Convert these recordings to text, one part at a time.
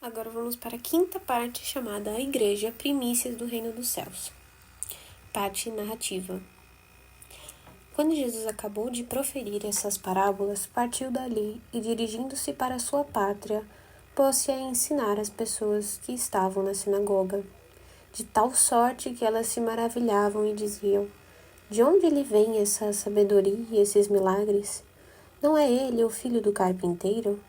Agora vamos para a quinta parte, chamada A Igreja, Primícias do Reino dos Céus. Parte narrativa. Quando Jesus acabou de proferir essas parábolas, partiu dali e, dirigindo-se para sua pátria, pôs-se a ensinar as pessoas que estavam na sinagoga, de tal sorte que elas se maravilhavam e diziam: de onde lhe vem essa sabedoria e esses milagres? Não é ele o filho do carpinteiro?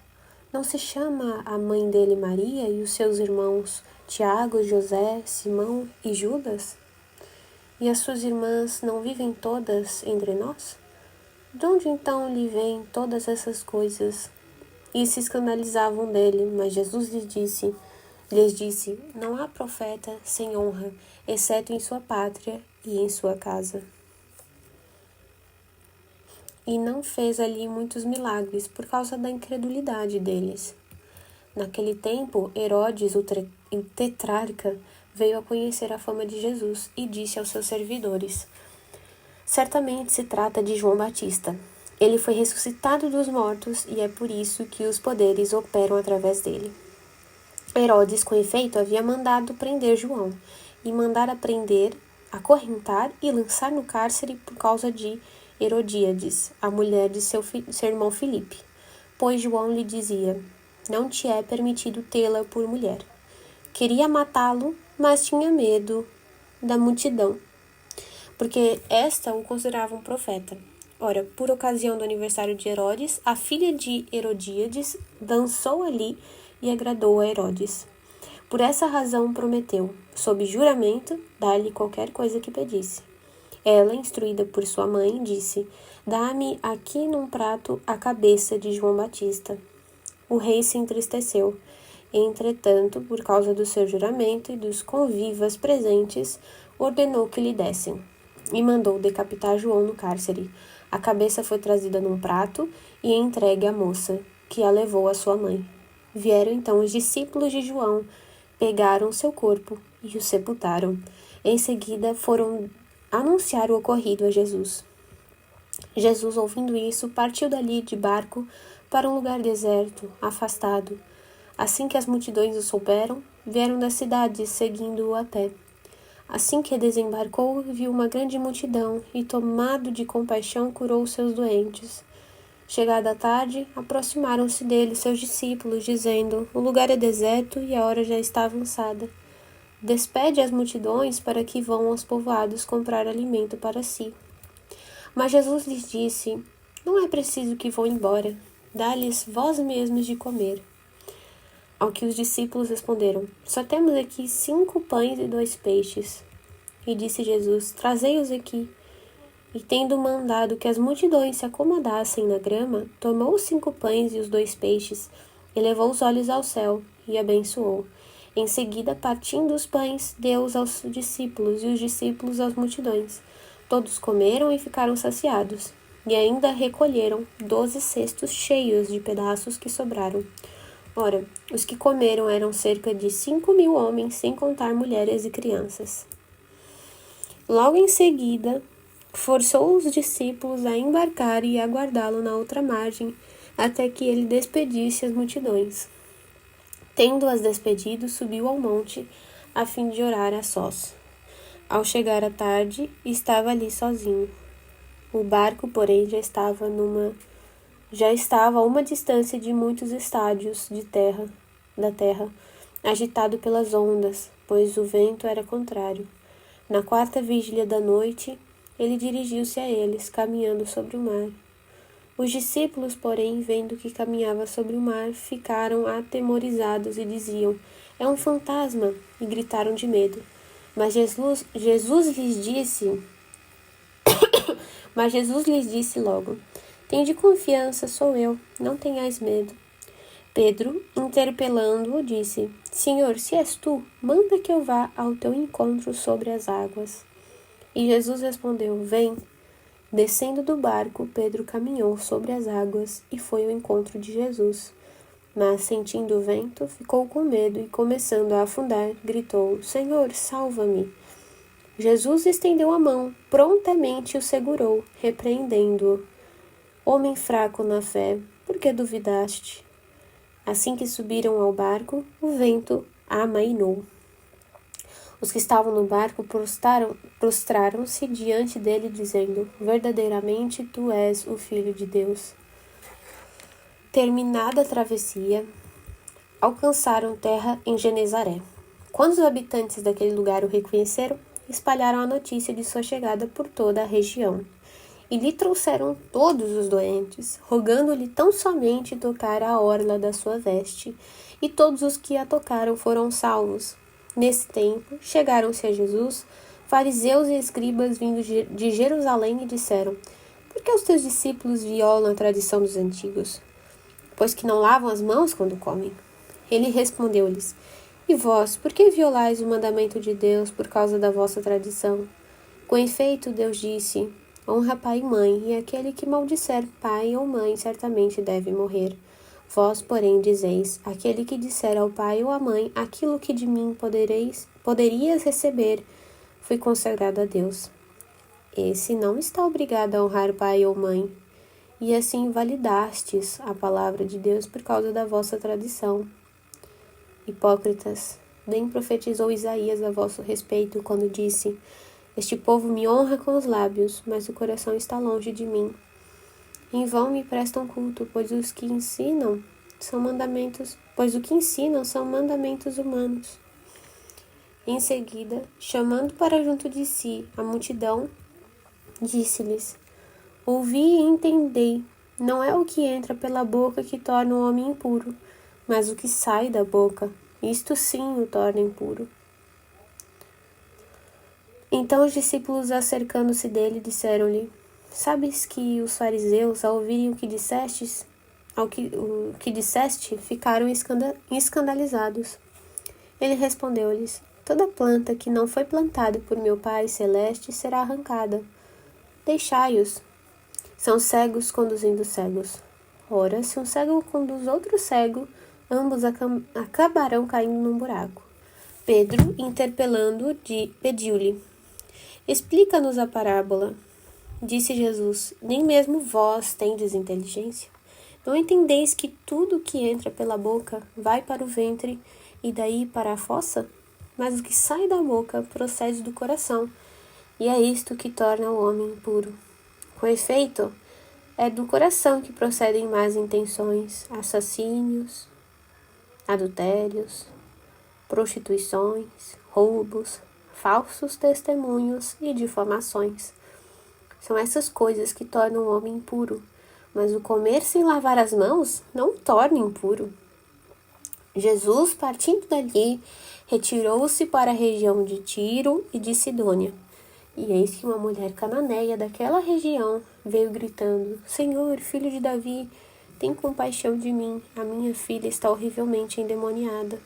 Não se chama a mãe dele Maria e os seus irmãos Tiago, José, Simão e Judas? E as suas irmãs não vivem todas entre nós? De onde então lhe vêm todas essas coisas? E se escandalizavam dele, mas Jesus lhes disse: não há profeta sem honra, exceto em sua pátria e em sua casa. E não fez ali muitos milagres por causa da incredulidade deles. Naquele tempo, Herodes, o tetrarca, veio a conhecer a fama de Jesus e disse aos seus servidores: certamente se trata de João Batista. Ele foi ressuscitado dos mortos e é por isso que os poderes operam através dele. Herodes, com efeito, havia mandado prender João e mandara prender, acorrentar e lançar no cárcere por causa de Herodíades, a mulher de seu irmão Filipe, pois João lhe dizia: não te é permitido tê-la por mulher. Queria matá-lo, mas tinha medo da multidão, porque esta o considerava um profeta. Ora, por ocasião do aniversário de Herodes, a filha de Herodíades dançou ali e agradou a Herodes. Por essa razão prometeu, sob juramento, dar-lhe qualquer coisa que pedisse. Ela, instruída por sua mãe, disse: dá-me aqui num prato a cabeça de João Batista. O rei se entristeceu. Entretanto, por causa do seu juramento e dos convivas presentes, ordenou que lhe dessem, e mandou decapitar João no cárcere. A cabeça foi trazida num prato e entregue à moça, que a levou à sua mãe. Vieram então os discípulos de João, pegaram seu corpo e o sepultaram. Em seguida foram anunciar o ocorrido a Jesus. Jesus, ouvindo isso, partiu dali de barco para um lugar deserto, afastado. Assim que as multidões o souberam, vieram das cidades seguindo-o a pé. Assim que desembarcou, viu uma grande multidão e, tomado de compaixão, curou os seus doentes. Chegada a tarde, aproximaram-se dele seus discípulos, dizendo: o lugar é deserto e a hora já está avançada. Despede as multidões para que vão aos povoados comprar alimento para si. Mas Jesus lhes disse: não é preciso que vão embora, dá-lhes vós mesmos de comer. Ao que os discípulos responderam: só temos aqui 5 pães e 2 peixes. E disse Jesus: trazei-os aqui. E tendo mandado que as multidões se acomodassem na grama, tomou os 5 pães e os 2 peixes, e levou os olhos ao céu, e abençoou. Em seguida, partindo os pães, deu-os aos discípulos, e os discípulos às multidões. Todos comeram e ficaram saciados, e ainda recolheram 12 cestos cheios de pedaços que sobraram. Ora, os que comeram eram cerca de 5.000 homens, sem contar mulheres e crianças. Logo em seguida, forçou os discípulos a embarcar e aguardá-lo na outra margem, até que ele despedisse as multidões. Tendo-as despedido, subiu ao monte, a fim de orar a sós. Ao chegar à tarde, estava ali sozinho. O barco, porém, já estava a uma distância de muitos estádios da terra, agitado pelas ondas, pois o vento era contrário. Na 4ª vigília da noite, ele dirigiu-se a eles, caminhando sobre o mar. Os discípulos, porém, vendo que caminhava sobre o mar, ficaram atemorizados e diziam: é um fantasma, e gritaram de medo. Mas Jesus lhes disse logo: tende confiança, sou eu, não tenhais medo. Pedro, interpelando-o, disse: Senhor, se és tu, manda que eu vá ao teu encontro sobre as águas. E Jesus respondeu: vem. Descendo do barco, Pedro caminhou sobre as águas e foi ao encontro de Jesus. Mas, sentindo o vento, ficou com medo e, começando a afundar, gritou: Senhor, salva-me. Jesus estendeu a mão, prontamente o segurou, repreendendo-o. Homem fraco na fé, por que duvidaste? Assim que subiram ao barco, o vento amainou. Os que estavam no barco prostraram-se diante dele, dizendo: verdadeiramente tu és o Filho de Deus. Terminada a travessia, alcançaram terra em Genezaré. Quando os habitantes daquele lugar o reconheceram, espalharam a notícia de sua chegada por toda a região. E lhe trouxeram todos os doentes, rogando-lhe tão somente tocar a orla da sua veste. E todos os que a tocaram foram salvos. Nesse tempo, chegaram-se a Jesus fariseus e escribas vindos de Jerusalém e disseram: por que os teus discípulos violam a tradição dos antigos? Pois que não lavam as mãos quando comem. Ele respondeu-lhes: e vós, por que violais o mandamento de Deus por causa da vossa tradição? Com efeito, Deus disse: honra pai e mãe, e aquele que maldisser pai ou mãe certamente deve morrer. Vós, porém, dizeis: aquele que disser ao pai ou à mãe aquilo que de mim poderias receber, foi consagrado a Deus. Esse não está obrigado a honrar pai ou mãe, e assim invalidastes a palavra de Deus por causa da vossa tradição. Hipócritas, bem profetizou Isaías a vosso respeito quando disse: este povo me honra com os lábios, mas o coração está longe de mim. Em vão me prestam culto, pois o que ensinam são mandamentos humanos. Em seguida, chamando para junto de si a multidão, disse-lhes: ouvi e entendei, não é o que entra pela boca que torna o homem impuro, mas o que sai da boca, isto sim o torna impuro. Então os discípulos, acercando-se dele, disseram-lhe: sabes que os fariseus, ao ouvirem o que disseste, ficaram escandalizados. Ele respondeu-lhes: toda planta que não foi plantada por meu Pai Celeste será arrancada. Deixai-os. São cegos conduzindo cegos. Ora, se um cego conduz outro cego, ambos acabarão caindo num buraco. Pedro, interpelando-o, pediu-lhe: explica-nos a parábola. Disse Jesus: nem mesmo vós tendes inteligência? Não entendeis que tudo que entra pela boca vai para o ventre e daí para a fossa? Mas o que sai da boca procede do coração, e é isto que torna o homem impuro. Com efeito, é do coração que procedem más intenções, assassínios, adultérios, prostituições, roubos, falsos testemunhos e difamações. São essas coisas que tornam o homem impuro, mas o comer sem lavar as mãos não o torna impuro. Jesus, partindo dali, retirou-se para a região de Tiro e de Sidônia. E eis que uma mulher cananeia daquela região veio gritando: Senhor, filho de Davi, tem compaixão de mim, a minha filha está horrivelmente endemoniada.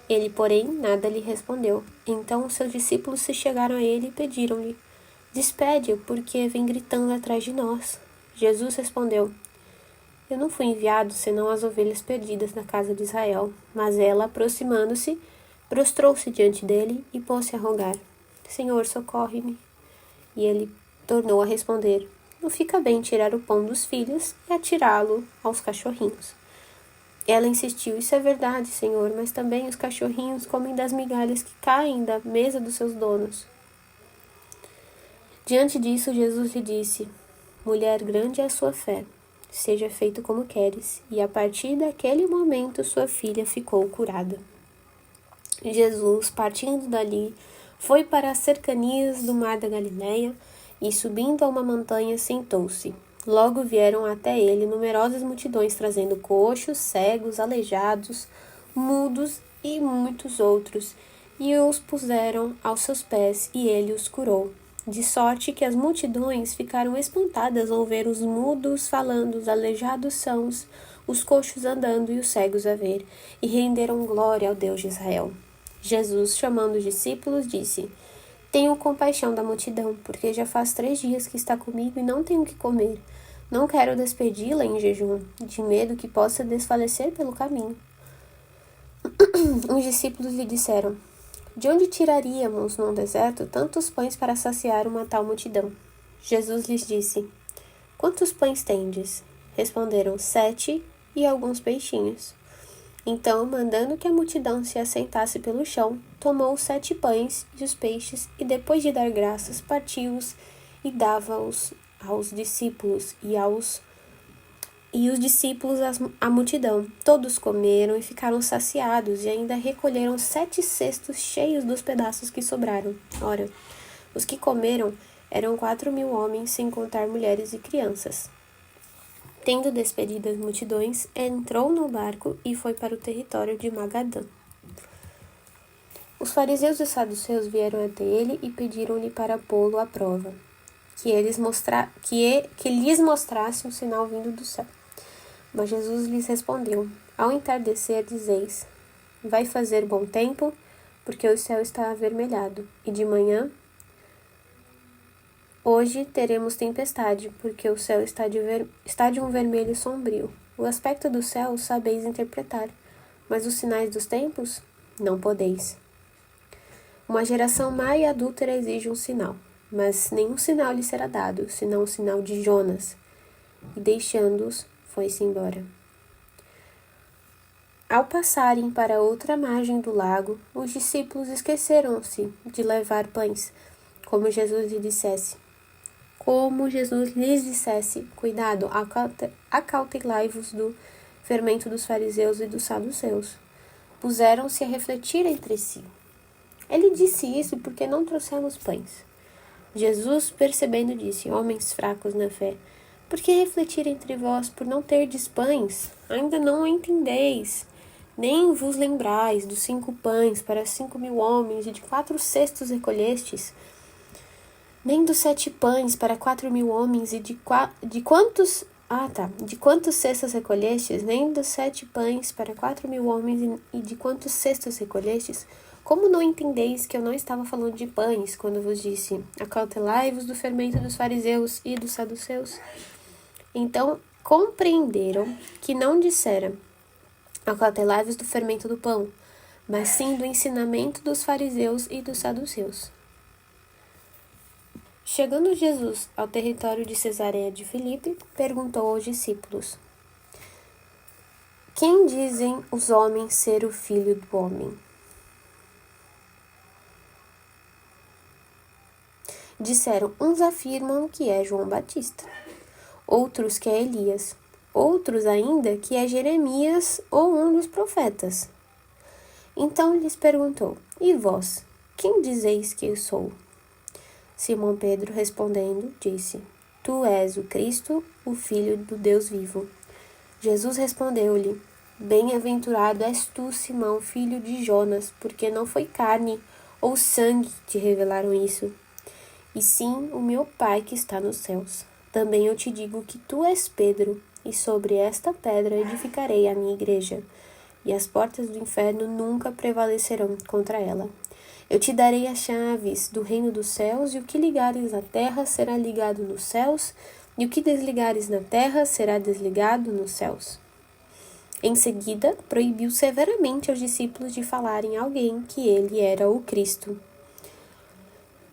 Ele, porém, nada lhe respondeu. Então os seus discípulos se chegaram a ele e pediram-lhe: despede-o, porque vem gritando atrás de nós. Jesus respondeu: eu não fui enviado senão as ovelhas perdidas da casa de Israel. Mas ela, aproximando-se, prostrou-se diante dele e pôs-se a rogar: Senhor, socorre-me. E ele tornou a responder: não fica bem tirar o pão dos filhos e atirá-lo aos cachorrinhos. Ela insistiu: isso é verdade, Senhor, mas também os cachorrinhos comem das migalhas que caem da mesa dos seus donos. Diante disso, Jesus lhe disse: mulher, grande é a sua fé, seja feito como queres. E a partir daquele momento sua filha ficou curada. Jesus, partindo dali, foi para as cercanias do mar da Galileia e, subindo a uma montanha, sentou-se. Logo vieram até ele numerosas multidões, trazendo coxos, cegos, aleijados, mudos e muitos outros, e os puseram aos seus pés, e ele os curou. De sorte que as multidões ficaram espantadas ao ver os mudos falando, os aleijados sãos, os coxos andando e os cegos a ver, e renderam glória ao Deus de Israel. Jesus, chamando os discípulos, disse: tenho compaixão da multidão, porque já faz 3 dias que está comigo e não tenho o que comer. Não quero despedi-la em jejum, de medo que possa desfalecer pelo caminho. Os discípulos lhe disseram: de onde tiraríamos num deserto tantos pães para saciar uma tal multidão? Jesus lhes disse: quantos pães tendes? Responderam: 7 e alguns peixinhos. Então, mandando que a multidão se assentasse pelo chão, tomou os 7 pães e os peixes, e depois de dar graças, partiu-os e dava-os aos discípulos e os discípulos à multidão. Todos comeram e ficaram saciados, e ainda recolheram 7 cestos cheios dos pedaços que sobraram. Ora, os que comeram eram 4.000 homens, sem contar mulheres e crianças. Tendo despedido as multidões, entrou no barco e foi para o território de Magadã. Os fariseus e saduceus vieram até ele e pediram-lhe para pô-lo à prova, que lhes mostrasse um sinal vindo do céu. Mas Jesus lhes respondeu: Ao entardecer dizeis, vai fazer bom tempo, porque o céu está avermelhado, e de manhã, hoje teremos tempestade, porque o céu está de um vermelho sombrio. O aspecto do céu sabeis interpretar, mas os sinais dos tempos não podeis. Uma geração má e adúltera exige um sinal, mas nenhum sinal lhe será dado, senão o sinal de Jonas. E deixando-os, foi-se embora. Ao passarem para outra margem do lago, os discípulos esqueceram-se de levar pães, como Jesus lhes dissesse, cuidado, acautelai-vos do fermento dos fariseus e dos saduceus. Puseram-se a refletir entre si. Ele disse isso porque não trouxemos pães. Jesus, percebendo, disse: Homens fracos na fé, por que refletir entre vós por não terdes pães? Ainda não o entendeis. Nem vos lembrais dos 5 pães para 5.000 homens e de 4 cestos recolhestes? Nem dos 7 pães para 4.000 homens e de quantos cestos recolhestes? Nem dos 7 pães para 4.000 homens e de quantos cestos recolhestes? Como não entendeis que eu não estava falando de pães, quando vos disse, acautelai-vos do fermento dos fariseus e dos saduceus? Então compreenderam que não dissera, acautelai-vos do fermento do pão, mas sim do ensinamento dos fariseus e dos saduceus. Chegando Jesus ao território de Cesareia de Filipe, perguntou aos discípulos: Quem dizem os homens ser o Filho do Homem? Disseram: uns afirmam que é João Batista, outros que é Elias, outros ainda que é Jeremias ou um dos profetas. Então lhes perguntou: E vós, quem dizeis que eu sou? Simão Pedro, respondendo, disse: Tu és o Cristo, o Filho do Deus vivo. Jesus respondeu-lhe: Bem-aventurado és tu, Simão, filho de Jonas, porque não foi carne ou sangue que te revelaram isso, e sim o meu Pai que está nos céus. Também eu te digo que tu és Pedro, e sobre esta pedra edificarei a minha igreja, e as portas do inferno nunca prevalecerão contra ela. Eu te darei as chaves do reino dos céus, e o que ligares na terra será ligado nos céus, e o que desligares na terra será desligado nos céus. Em seguida, proibiu severamente aos discípulos de falarem a alguém que ele era o Cristo.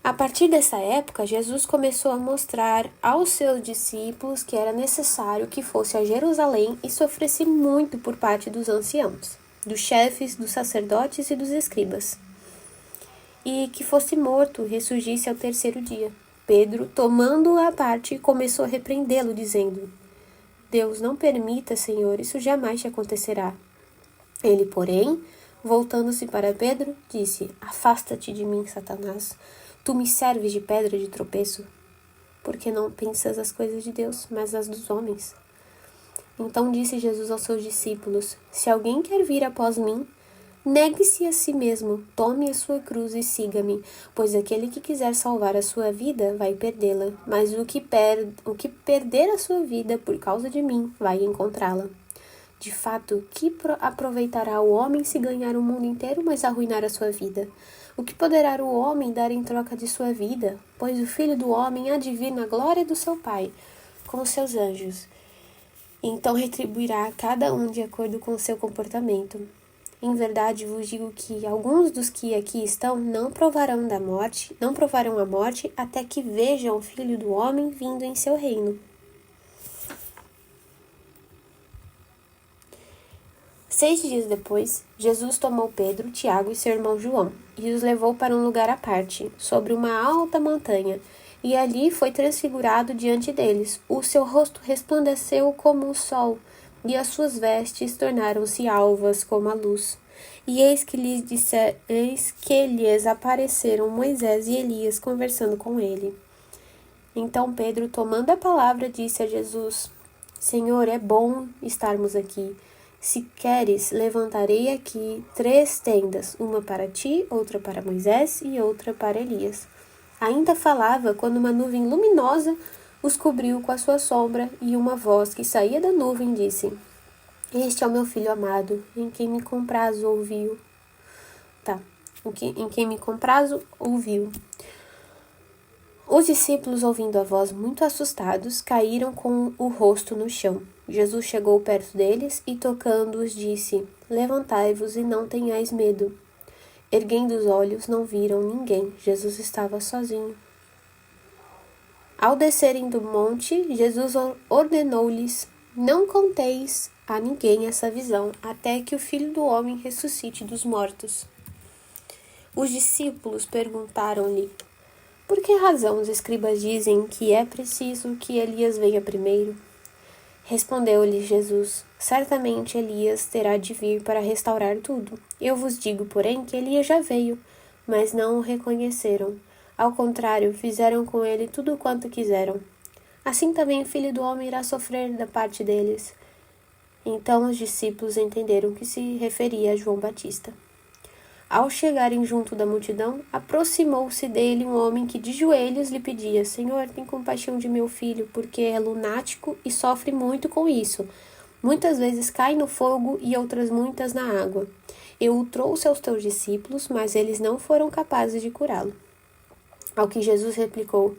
A partir dessa época, Jesus começou a mostrar aos seus discípulos que era necessário que fosse a Jerusalém e sofresse muito por parte dos anciãos, dos chefes, dos sacerdotes e dos escribas, e que fosse morto e ressurgisse ao 3º dia. Pedro, tomando-o à parte, começou a repreendê-lo, dizendo: Deus não permita, Senhor, isso jamais te acontecerá. Ele, porém, voltando-se para Pedro, disse: Afasta-te de mim, Satanás. Tu me serves de pedra de tropeço, porque não pensas as coisas de Deus, mas as dos homens. Então disse Jesus aos seus discípulos: Se alguém quer vir após mim, negue-se a si mesmo, tome a sua cruz e siga-me, pois aquele que quiser salvar a sua vida vai perdê-la, mas o que perder a sua vida por causa de mim vai encontrá-la. De fato, que aproveitará o homem se ganhar o mundo inteiro, mas arruinar a sua vida? O que poderá o homem dar em troca de sua vida? Pois o Filho do Homem há de vir na glória do seu Pai, com os seus anjos. Então retribuirá a cada um de acordo com o seu comportamento. Em verdade vos digo que alguns dos que aqui estão não provarão a morte até que vejam o Filho do Homem vindo em seu reino. 6 dias depois, Jesus tomou Pedro, Tiago e seu irmão João e os levou para um lugar à parte, sobre uma alta montanha, e ali foi transfigurado diante deles. O seu rosto resplandeceu como o sol, e as suas vestes tornaram-se alvas como a luz. E eis que lhes apareceram Moisés e Elias conversando com ele. Então Pedro, tomando a palavra, disse a Jesus: Senhor, é bom estarmos aqui. Se queres, levantarei aqui 3 tendas, uma para ti, outra para Moisés e outra para Elias. Ainda falava quando uma nuvem luminosa os cobriu com a sua sombra, e uma voz que saía da nuvem disse: Este é o meu filho amado, em quem me comprazo ouviu. Em quem me comprazo ouviu. Os discípulos, ouvindo a voz muito assustados, caíram com o rosto no chão. Jesus chegou perto deles e, tocando-os, disse: Levantai-vos e não tenhais medo. Erguendo os olhos, não viram ninguém. Jesus estava sozinho. Ao descerem do monte, Jesus ordenou-lhes: Não conteis a ninguém essa visão, até que o Filho do Homem ressuscite dos mortos. Os discípulos perguntaram-lhe: Por que razão os escribas dizem que é preciso que Elias venha primeiro? Respondeu-lhe Jesus: Certamente Elias terá de vir para restaurar tudo. Eu vos digo, porém, que Elias já veio, mas não o reconheceram. Ao contrário, fizeram com ele tudo quanto quiseram. Assim também o Filho do Homem irá sofrer da parte deles. Então os discípulos entenderam que se referia a João Batista. Ao chegarem junto da multidão, aproximou-se dele um homem que de joelhos lhe pedia: Senhor, tem compaixão de meu filho, porque é lunático e sofre muito com isso. Muitas vezes cai no fogo e outras muitas na água. Eu o trouxe aos teus discípulos, mas eles não foram capazes de curá-lo. Ao que Jesus replicou: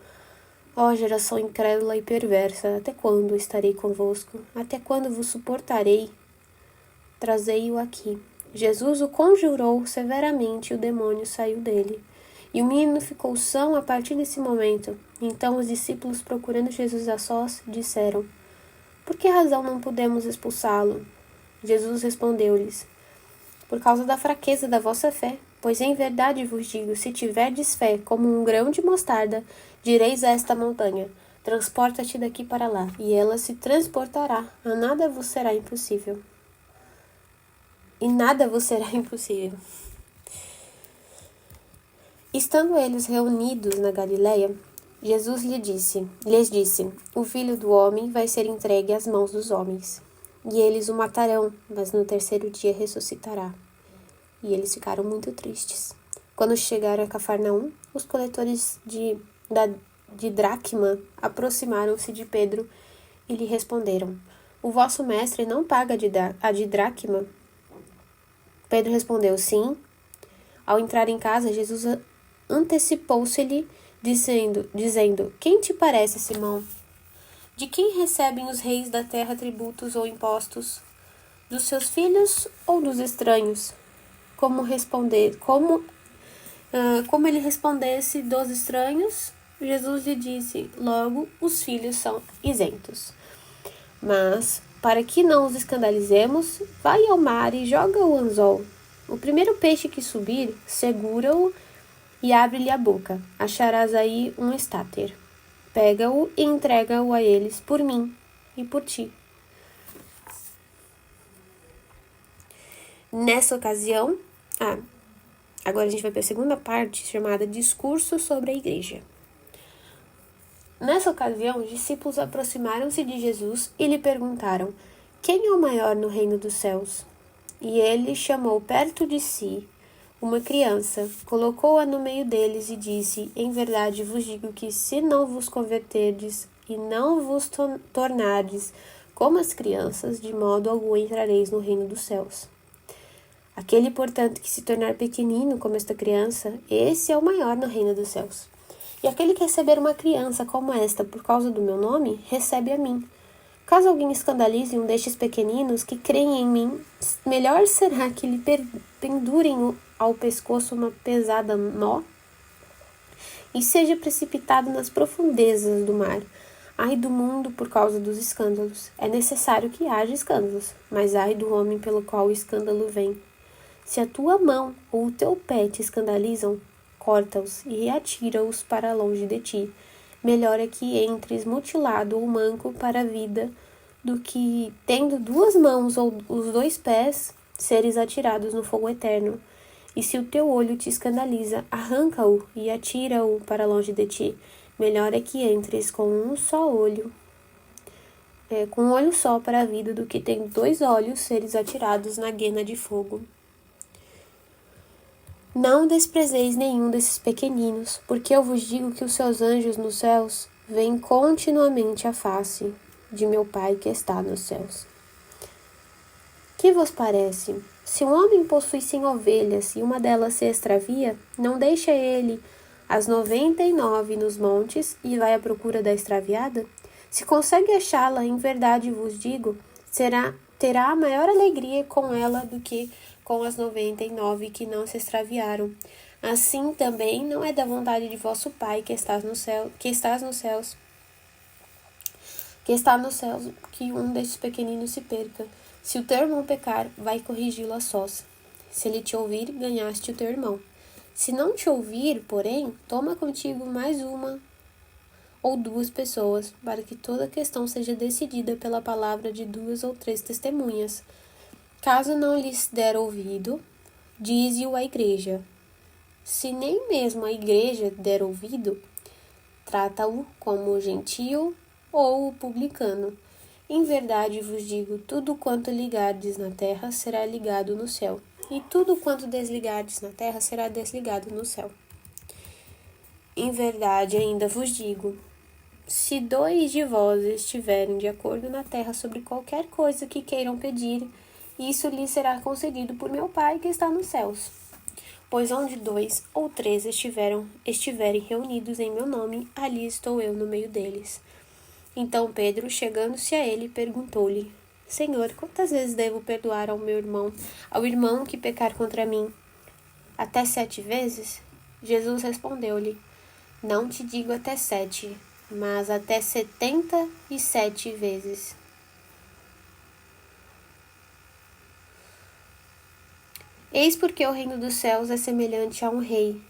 Ó geração incrédula e perversa, até quando estarei convosco? Até quando vos suportarei? Trazei-o aqui. Jesus o conjurou severamente e o demônio saiu dele. E o menino ficou são a partir desse momento. Então os discípulos, procurando Jesus a sós, disseram: Por que razão não podemos expulsá-lo? Jesus respondeu-lhes: Por causa da fraqueza da vossa fé. Pois em verdade vos digo, se tiverdes fé como um grão de mostarda, direis a esta montanha: Transporta-te daqui para lá, e ela se transportará. A nada vos será impossível. E nada vos será impossível. Estando eles reunidos na Galileia, Jesus lhes disse: O Filho do Homem vai ser entregue às mãos dos homens, e eles o matarão, mas no 3º dia ressuscitará. E eles ficaram muito tristes. Quando chegaram a Cafarnaum, os coletores de dracma aproximaram-se de Pedro e lhe responderam: O vosso mestre não paga a de dracma? Pedro respondeu: Sim. Ao entrar em casa, Jesus antecipou-se-lhe, dizendo: Quem te parece, Simão? De quem recebem os reis da terra tributos ou impostos? Dos seus filhos ou dos estranhos? Como ele respondesse dos estranhos, Jesus lhe disse: Logo, os filhos são isentos. Mas, para que não os escandalizemos, vai ao mar e joga o anzol. O primeiro peixe que subir, segura-o e abre-lhe a boca. Acharás aí um estáter. Pega-o e entrega-o a eles por mim e por ti. Nessa ocasião, agora a gente vai para a segunda parte, chamada Discurso sobre a Igreja. Nessa ocasião, os discípulos aproximaram-se de Jesus e lhe perguntaram: Quem é o maior no reino dos céus? E ele chamou perto de si uma criança, colocou-a no meio deles e disse: Em verdade vos digo que, se não vos converterdes e não vos tornardes como as crianças, de modo algum entrareis no reino dos céus. Aquele, portanto, que se tornar pequenino como esta criança, esse é o maior no reino dos céus. E aquele que receber uma criança como esta por causa do meu nome, recebe a mim. Caso alguém escandalize um destes pequeninos que creem em mim, melhor será que lhe pendurem ao pescoço uma pesada nó e seja precipitado nas profundezas do mar. Ai do mundo por causa dos escândalos. É necessário que haja escândalos, mas ai do homem pelo qual o escândalo vem. Se a tua mão ou o teu pé te escandalizam, corta-os e atira-os para longe de ti. Melhor é que entres mutilado ou manco para a vida, do que, tendo 2 mãos ou os 2 pés, seres atirados no fogo eterno. E se o teu olho te escandaliza, arranca-o e atira-o para longe de ti. Melhor é que entres com um só olho, com um olho só para a vida, do que tendo 2 olhos, seres atirados na guena de fogo. Não desprezeis nenhum desses pequeninos, porque eu vos digo que os seus anjos nos céus veem continuamente a face de meu Pai que está nos céus. Que vos parece? Se um homem possui 100 ovelhas e uma delas se extravia, não deixa ele as 99 nos montes e vai à procura da extraviada? Se consegue achá-la, em verdade vos digo, terá a maior alegria com ela do que com as 99 que não se extraviaram. Assim também não é da vontade de vosso Pai que está nos céus que um desses pequeninos se perca. Se o teu irmão pecar, vai corrigi-lo a sós. Se ele te ouvir, ganhaste o teu irmão. Se não te ouvir, porém, toma contigo mais uma ou 2 pessoas, para que toda a questão seja decidida pela palavra de 2 ou 3 testemunhas. Caso não lhes der ouvido, dize-o à igreja. Se nem mesmo a igreja der ouvido, trata-o como o gentio ou o publicano. Em verdade vos digo, tudo quanto ligardes na terra será ligado no céu, e tudo quanto desligardes na terra será desligado no céu. Em verdade ainda vos digo, se 2 de vós estiverem de acordo na terra sobre qualquer coisa que queiram pedir, isso lhes será concedido por meu Pai que está nos céus. Pois onde 2 ou 3 estiverem reunidos em meu nome, ali estou eu no meio deles. Então Pedro, chegando-se a ele, perguntou-lhe: Senhor, quantas vezes devo perdoar ao irmão que pecar contra mim? Até 7 vezes? Jesus respondeu-lhe: Não te digo até 7, mas até 77 vezes. Eis porque o reino dos céus é semelhante a um rei,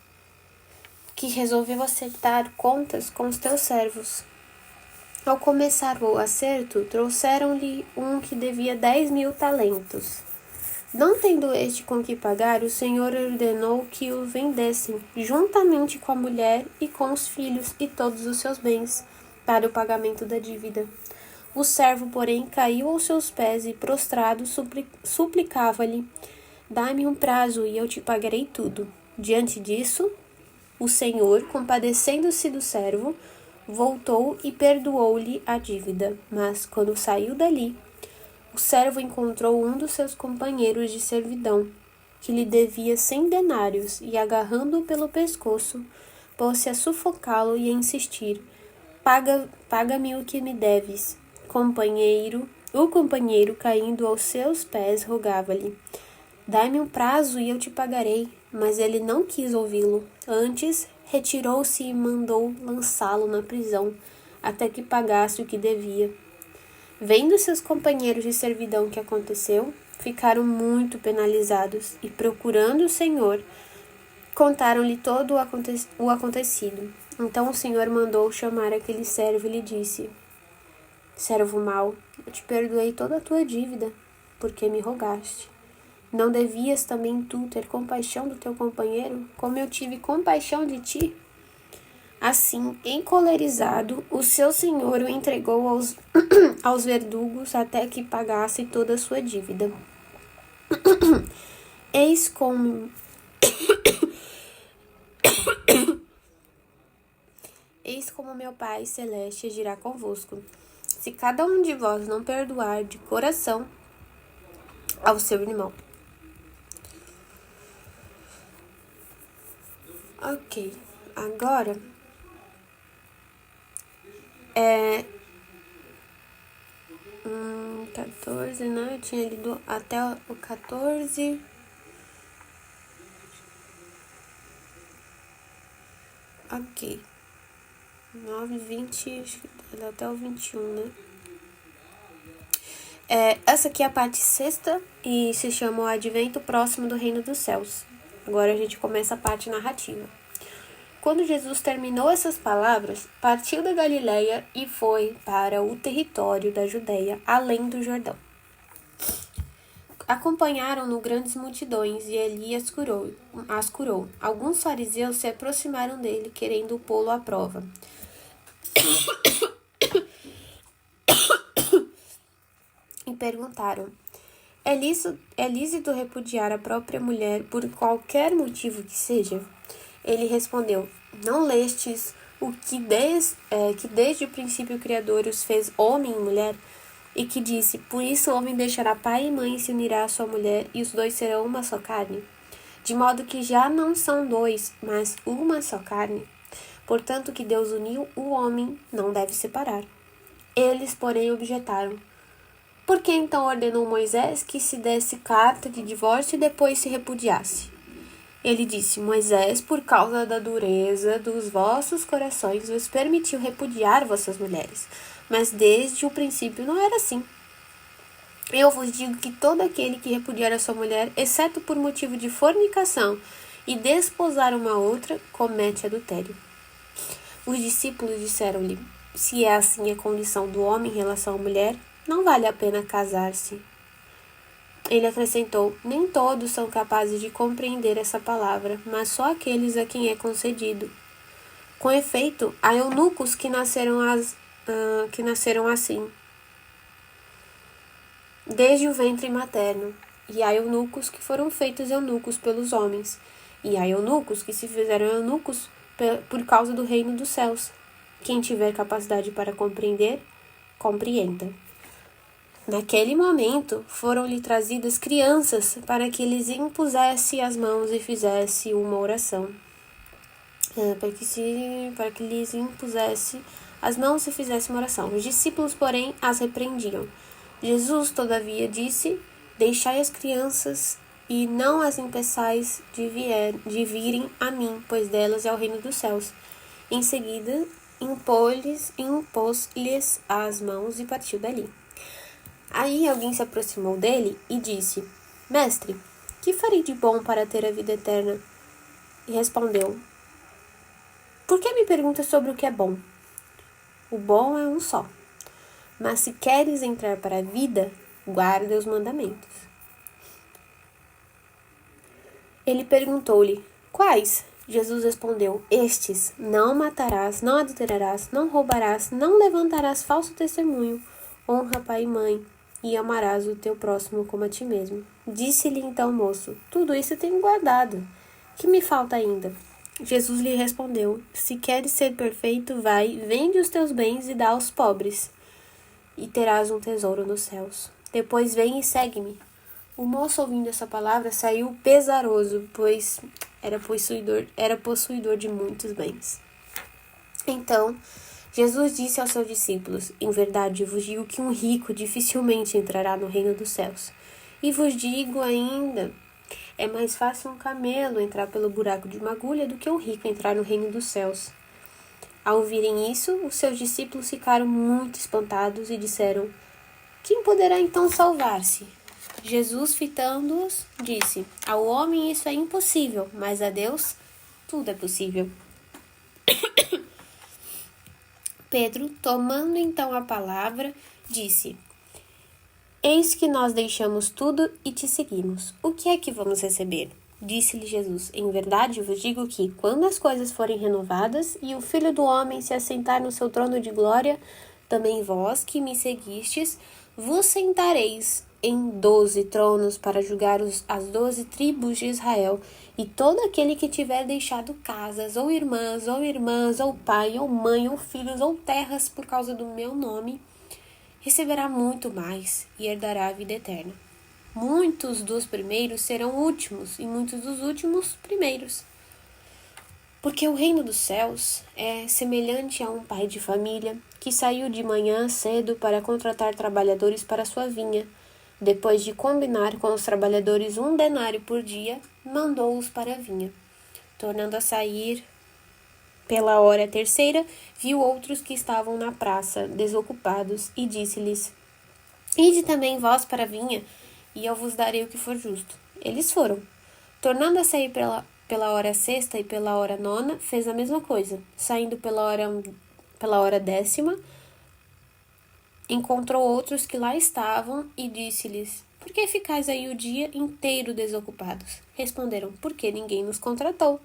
que resolveu acertar contas com os teus servos. Ao começar o acerto, trouxeram-lhe um que devia 10.000 talentos. Não tendo este com que pagar, o Senhor ordenou que o vendessem, juntamente com a mulher e com os filhos e todos os seus bens, para o pagamento da dívida. O servo, porém, caiu aos seus pés e, prostrado, suplicava-lhe: Dá-me um prazo e eu te pagarei tudo. Diante disso, o Senhor, compadecendo-se do servo, voltou e perdoou-lhe a dívida. Mas, quando saiu dali, o servo encontrou um dos seus companheiros de servidão, que lhe devia 100 denários, e, agarrando-o pelo pescoço, pôs-se a sufocá-lo e a insistir: Paga-me o que me deves. O companheiro, caindo aos seus pés, rogava-lhe: Dai-me um prazo e eu te pagarei. Mas ele não quis ouvi-lo. Antes, retirou-se e mandou lançá-lo na prisão, até que pagasse o que devia. Vendo seus companheiros de servidão o que aconteceu, ficaram muito penalizados e, procurando o Senhor, contaram-lhe todo o acontecido. Então o Senhor mandou chamar aquele servo e lhe disse: Servo mau, eu te perdoei toda a tua dívida, porque me rogaste. Não devias também tu ter compaixão do teu companheiro, como eu tive compaixão de ti? Assim, encolerizado, o seu senhor o entregou aos verdugos até que pagasse toda a sua dívida. Eis como meu Pai Celeste agirá convosco, se cada um de vós não perdoar de coração ao seu irmão. Ok, agora 14, né? Eu tinha lido até o 14. Ok. 9, 20, acho que até o 21, né? Essa aqui é a parte sexta e se chama O Advento Próximo do Reino dos Céus. Agora a gente começa a parte narrativa. Quando Jesus terminou essas palavras, partiu da Galileia e foi para o território da Judéia, além do Jordão. Acompanharam-no grandes multidões e ele as curou. Alguns fariseus se aproximaram dele, querendo pô-lo à prova. E perguntaram: é lícito repudiar a própria mulher por qualquer motivo que seja? Ele respondeu: não lestes o que desde o princípio o Criador os fez homem e mulher? E que disse: por isso o homem deixará pai e mãe e se unirá à sua mulher, e os dois serão uma só carne? De modo que já não são dois, mas uma só carne. Portanto, que Deus uniu, o homem não deve separar. Eles, porém, objetaram: por que então ordenou Moisés que se desse carta de divórcio e depois se repudiasse? Ele disse: Moisés, por causa da dureza dos vossos corações, vos permitiu repudiar vossas mulheres. Mas desde o princípio não era assim. Eu vos digo que todo aquele que repudiar a sua mulher, exceto por motivo de fornicação e desposar uma outra, comete adultério. Os discípulos disseram-lhe: se é assim a condição do homem em relação à mulher, não vale a pena casar-se. Ele acrescentou: nem todos são capazes de compreender essa palavra, mas só aqueles a quem é concedido. Com efeito, há eunucos que nasceram assim, desde o ventre materno, e há eunucos que foram feitos eunucos pelos homens, e há eunucos que se fizeram eunucos por causa do reino dos céus. Quem tiver capacidade para compreender, compreenda. Naquele momento, foram-lhe trazidas crianças para que lhes impusesse as mãos e fizesse uma oração. Para que lhes impusesse as mãos e fizesse uma oração. Os discípulos, porém, as repreendiam. Jesus, todavia, disse: deixai as crianças e não as impeçais de virem a mim, pois delas é o reino dos céus. Em seguida, impôs-lhes as mãos e partiu dali. Aí alguém se aproximou dele e disse: mestre, que farei de bom para ter a vida eterna? E respondeu: por que me perguntas sobre o que é bom? O bom é um só. Mas se queres entrar para a vida, guarda os mandamentos. Ele perguntou-lhe: quais? Jesus respondeu: estes: não matarás, não adulterarás, não roubarás, não levantarás falso testemunho, honra pai e mãe, e amarás o teu próximo como a ti mesmo. Disse-lhe então o moço: tudo isso tenho guardado. Que me falta ainda? Jesus lhe respondeu: se queres ser perfeito, vai, vende os teus bens e dá aos pobres, e terás um tesouro nos céus. Depois vem e segue-me. O moço, ouvindo essa palavra, saiu pesaroso, pois era possuidor de muitos bens. Então, Jesus disse aos seus discípulos: em verdade vos digo que um rico dificilmente entrará no reino dos céus. E vos digo ainda: é mais fácil um camelo entrar pelo buraco de uma agulha do que um rico entrar no reino dos céus. Ao ouvirem isso, os seus discípulos ficaram muito espantados e disseram: quem poderá então salvar-se? Jesus, fitando-os, disse: ao homem isso é impossível, mas a Deus tudo é possível. Pedro, tomando então a palavra, disse: eis que nós deixamos tudo e te seguimos. O que é que vamos receber? Disse-lhe Jesus: em verdade vos digo que, quando as coisas forem renovadas e o Filho do Homem se assentar no seu trono de glória, também vós que me seguistes, vos sentareis em 12 tronos para julgar as 12 tribos de Israel, e todo aquele que tiver deixado casas, ou irmãs, ou pai, ou mãe, ou filhos, ou terras por causa do meu nome, receberá muito mais e herdará a vida eterna. Muitos dos primeiros serão últimos, e muitos dos últimos primeiros. Porque o reino dos céus é semelhante a um pai de família que saiu de manhã cedo para contratar trabalhadores para sua vinha. Depois de combinar com os trabalhadores 1 denário por dia, mandou-os para a vinha. Tornando a sair Pela hora terceira, viu outros que estavam na praça, desocupados, e disse-lhes: Ide também vós para a vinha, e eu vos darei o que for justo. Eles foram. Tornando a sair pela hora sexta e pela hora nona, fez a mesma coisa. Saindo pela hora décima, encontrou outros que lá estavam e disse-lhes: Por que ficais aí o dia inteiro desocupados? Responderam: Porque ninguém nos contratou.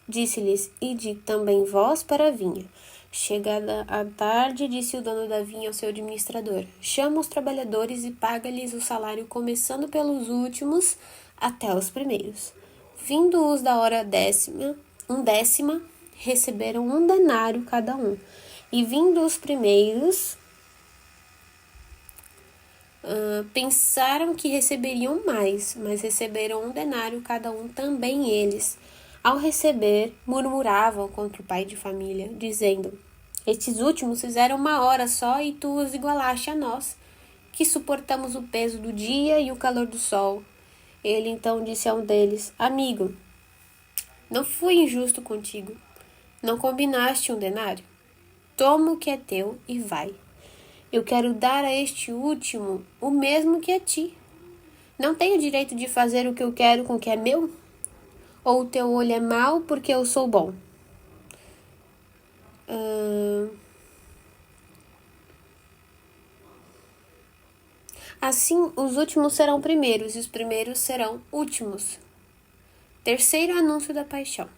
Disse-lhes: Ide também vós para a vinha. Chegada a tarde, disse o dono da vinha ao seu administrador: Chama os trabalhadores e paga-lhes o salário, começando pelos últimos até os primeiros. Vindo-os da hora décima, receberam 1 denário cada um. E vindo os primeiros, pensaram que receberiam mais, mas receberam 1 denário cada um também eles. Ao receber, murmuravam contra o pai de família, dizendo: Estes últimos fizeram 1 hora só e tu os igualaste a nós, que suportamos o peso do dia e o calor do sol. Ele então disse a um deles: Amigo, não fui injusto contigo. Não combinaste 1 denário? Toma o que é teu e vai. Eu quero dar a este último o mesmo que a ti. Não tenho direito de fazer o que eu quero com o que é meu? Ou o teu olho é mau porque eu sou bom? Assim, os últimos serão primeiros e os primeiros serão últimos. Terceiro anúncio da paixão.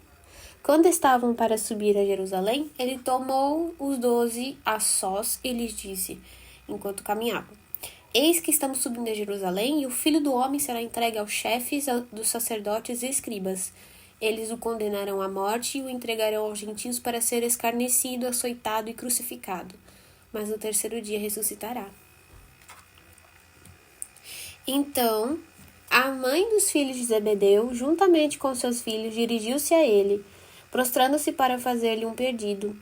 Quando estavam para subir a Jerusalém, ele tomou os 12 a sós e lhes disse, enquanto caminhavam: Eis que estamos subindo a Jerusalém, e o Filho do Homem será entregue aos chefes dos sacerdotes e escribas. Eles o condenarão à morte e o entregarão aos gentios para ser escarnecido, açoitado e crucificado. Mas no terceiro dia ressuscitará. Então, a mãe dos filhos de Zebedeu, juntamente com seus filhos, dirigiu-se a ele, prostrando-se para fazer-lhe um pedido.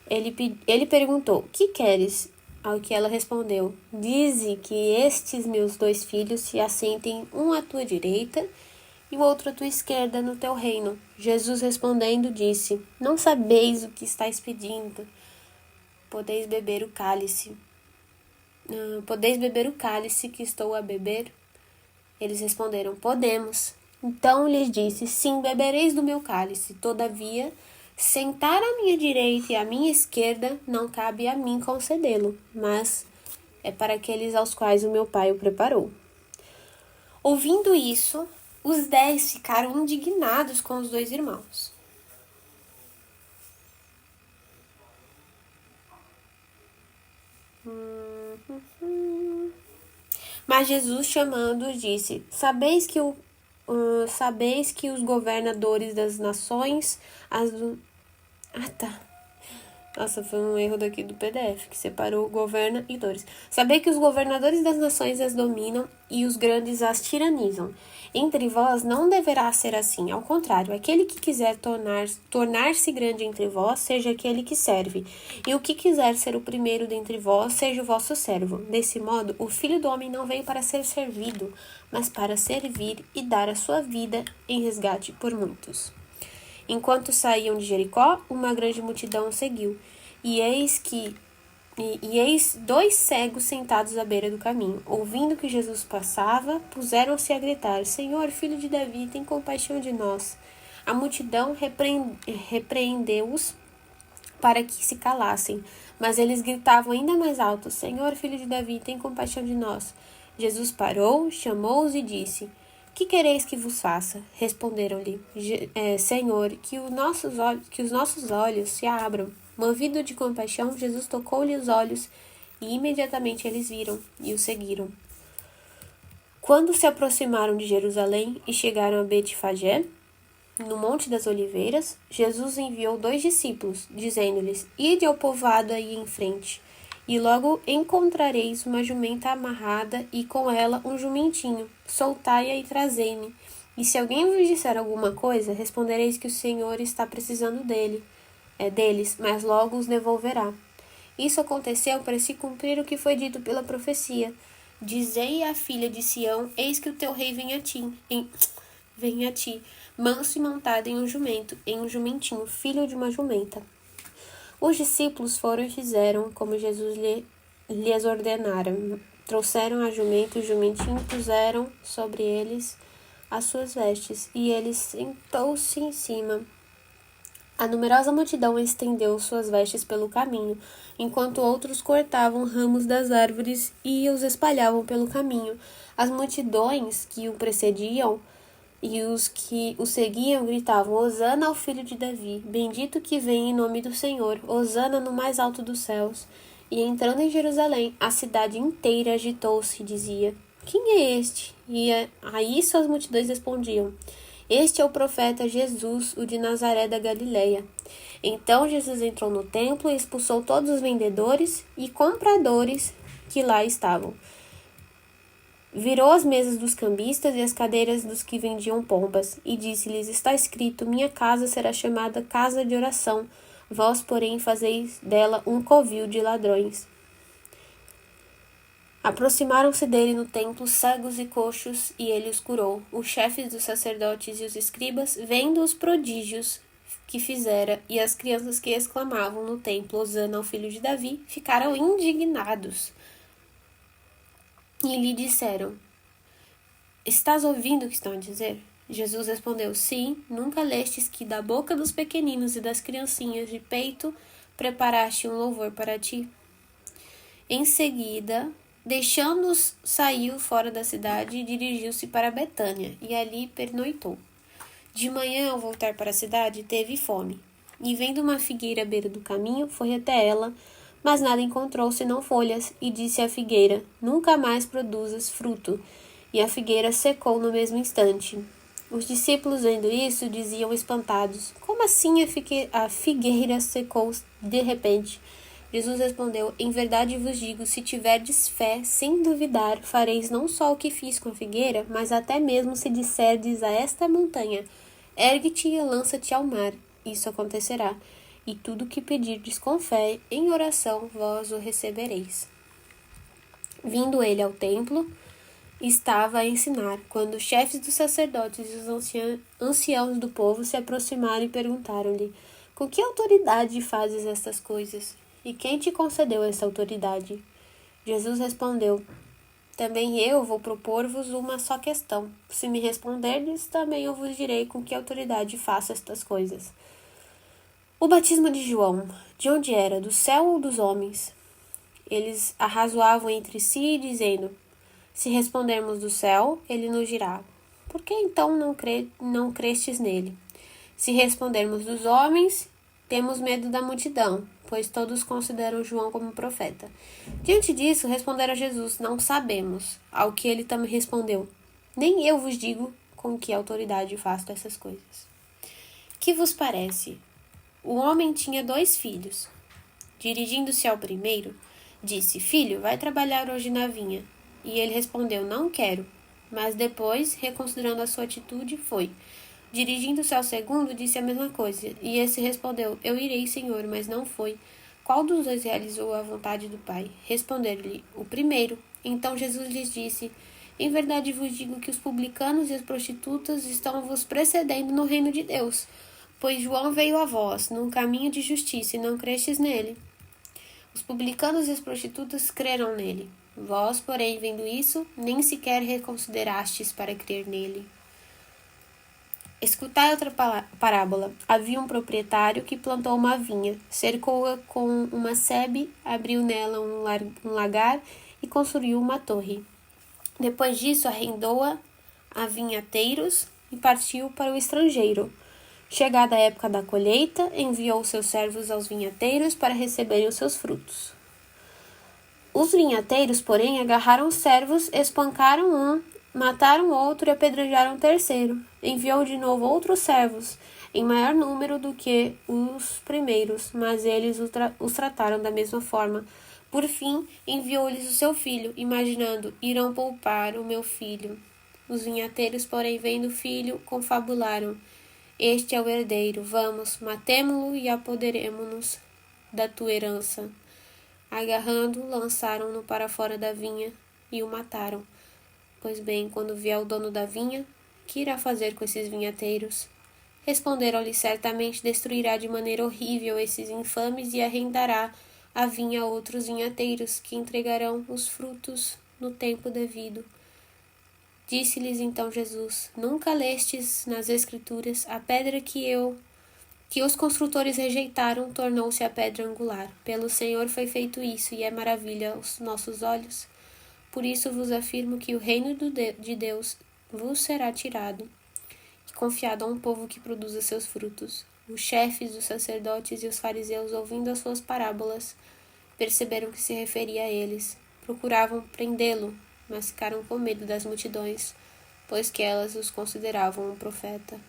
Ele perguntou: Que queres? Ao que ela respondeu: Dize que estes meus 2 filhos se assentem, um à tua direita e o outro à tua esquerda no teu reino. Jesus respondendo disse: Não sabeis o que estáis pedindo. Podeis beber o cálice que estou a beber? Eles responderam: Podemos. Então lhes disse: Sim, bebereis do meu cálice. Todavia, sentar à minha direita e à minha esquerda não cabe a mim concedê-lo, mas é para aqueles aos quais o meu Pai o preparou. Ouvindo isso, os 10 ficaram indignados com os 2 irmãos. Mas Jesus, chamando-os, disse: Sabeis que os governadores das nações, Nossa, foi um erro daqui do PDF, que separou governa e dores. Saber que os governadores das nações as dominam e os grandes as tiranizam. Entre vós não deverá ser assim. Ao contrário, aquele que quiser tornar-se grande entre vós, seja aquele que serve. E o que quiser ser o primeiro dentre vós, seja o vosso servo. Desse modo, o Filho do Homem não veio para ser servido, mas para servir e dar a sua vida em resgate por muitos. Enquanto saíam de Jericó, uma grande multidão o seguiu, e eis 2 cegos sentados à beira do caminho. Ouvindo que Jesus passava, puseram-se a gritar: Senhor, Filho de Davi, tem compaixão de nós. A multidão repreendeu-os para que se calassem, mas eles gritavam ainda mais alto: Senhor, Filho de Davi, tem compaixão de nós. Jesus parou, chamou-os e disse: Que quereis que vos faça? Responderam-lhe: Senhor, que os nossos olhos se abram. Movido de compaixão, Jesus tocou-lhe os olhos, e imediatamente eles viram e o seguiram. Quando se aproximaram de Jerusalém e chegaram a Betfagé, no Monte das Oliveiras, Jesus enviou 2 discípulos, dizendo-lhes: Ide ao povoado aí em frente, e logo encontrareis uma jumenta amarrada e com ela um jumentinho. Soltai-a e trazei-me. E se alguém vos disser alguma coisa, respondereis que o Senhor está precisando deles, mas logo os devolverá. Isso aconteceu para se cumprir o que foi dito pela profecia: Dizei à filha de Sião: Eis que o teu rei vem a ti, manso e montado em um jumento, em um jumentinho, filho de uma jumenta. Os discípulos foram e fizeram como Jesus lhes ordenara. Trouxeram a jumento e o jumentinho puseram sobre eles as suas vestes, e ele sentou-se em cima. A numerosa multidão estendeu suas vestes pelo caminho, enquanto outros cortavam ramos das árvores e os espalhavam pelo caminho. As multidões que o precediam e os que o seguiam gritavam: Hosana ao filho de Davi, bendito que vem em nome do Senhor, Hosana no mais alto dos céus. E entrando em Jerusalém, a cidade inteira agitou-se e dizia: Quem é este? E a isso as multidões respondiam: Este é o profeta Jesus, o de Nazaré da Galileia. Então Jesus entrou no templo e expulsou todos os vendedores e compradores que lá estavam. Virou as mesas dos cambistas e as cadeiras dos que vendiam pombas, e disse-lhes: Está escrito, minha casa será chamada casa de oração, vós, porém, fazeis dela um covil de ladrões. Aproximaram-se dele no templo cegos e coxos, e ele os curou. Os chefes dos sacerdotes e os escribas, vendo os prodígios que fizera, e as crianças que exclamavam no templo, Hosana ao filho de Davi, ficaram indignados. E lhe disseram: Estás ouvindo o que estão a dizer? Jesus respondeu: Sim, nunca lestes que da boca dos pequeninos e das criancinhas de peito preparaste um louvor para ti? Em seguida, deixando-os, saiu fora da cidade e dirigiu-se para Betânia, e ali pernoitou. De manhã, ao voltar para a cidade, teve fome, e vendo uma figueira à beira do caminho, foi até ela, mas nada encontrou senão folhas, e disse à figueira: Nunca mais produzas fruto. E a figueira secou no mesmo instante. Os discípulos, vendo isso, diziam espantados: Como assim a figueira secou de repente? Jesus respondeu: Em verdade vos digo, se tiverdes fé, sem duvidar, fareis não só o que fiz com a figueira, mas até mesmo se disserdes a esta montanha: Ergue-te e lança-te ao mar, isso acontecerá. E tudo o que pedirdes com fé, em oração, vós o recebereis. Vindo ele ao templo, estava a ensinar, quando os chefes dos sacerdotes e os anciãos do povo se aproximaram e perguntaram-lhe: Com que autoridade fazes estas coisas? E quem te concedeu essa autoridade? Jesus respondeu: Também eu vou propor-vos uma só questão. Se me responderdes, também eu vos direi com que autoridade faço estas coisas. O batismo de João, de onde era? Do céu ou dos homens? Eles arrazoavam entre si, dizendo: Se respondermos do céu, ele nos dirá: Por que então não crestes nele? Se respondermos dos homens, temos medo da multidão, pois todos consideram João como profeta. Diante disso, responderam a Jesus: Não sabemos. Ao que ele também respondeu: Nem eu vos digo com que autoridade faço essas coisas. Que vos parece? O homem tinha 2 filhos. Dirigindo-se ao primeiro, disse: Filho, vai trabalhar hoje na vinha. E ele respondeu: Não quero. Mas depois, reconsiderando a sua atitude, foi. Dirigindo-se ao segundo, disse a mesma coisa. E esse respondeu: Eu irei, Senhor, mas não foi. Qual dos 2 realizou a vontade do Pai? Responderam-lhe: O primeiro. Então Jesus lhes disse: Em verdade vos digo que os publicanos e as prostitutas estão vos precedendo no reino de Deus. Pois João veio a vós, num caminho de justiça, e não crestes nele. Os publicanos e as prostitutas creram nele. Vós, porém, vendo isso, nem sequer reconsiderastes para crer nele. Escutai outra parábola. Havia um proprietário que plantou uma vinha, cercou-a com uma sebe, abriu nela um lagar e construiu uma torre. Depois disso, arrendou-a a vinhateiros e partiu para o estrangeiro. Chegada a época da colheita, enviou seus servos aos vinhateiros para receberem os seus frutos. Os vinhateiros, porém, agarraram os servos, espancaram um, mataram outro e apedrejaram o terceiro. Enviou de novo outros servos, em maior número do que os primeiros, mas eles os trataram da mesma forma. Por fim, enviou-lhes o seu filho, imaginando: irão poupar o meu filho. Os vinhateiros, porém, vendo o filho, confabularam: Este é o herdeiro, vamos, matemo-lo e apoderemo-nos da tua herança. Agarrando-o, lançaram-no para fora da vinha e o mataram. Pois bem, quando vier o dono da vinha, que irá fazer com esses vinhateiros? Responderam-lhe: certamente destruirá de maneira horrível esses infames e arrendará a vinha a outros vinhateiros, que entregarão os frutos no tempo devido. Disse-lhes então Jesus: nunca lestes nas Escrituras: a pedra que os construtores rejeitaram tornou-se a pedra angular. Pelo Senhor foi feito isso, e é maravilha aos nossos olhos. Por isso vos afirmo que o reino de Deus vos será tirado e confiado a um povo que produza seus frutos. Os chefes, os sacerdotes e os fariseus, ouvindo as suas parábolas, perceberam que se referia a eles. Procuravam prendê-lo, mas ficaram com medo das multidões, pois que elas os consideravam um profeta.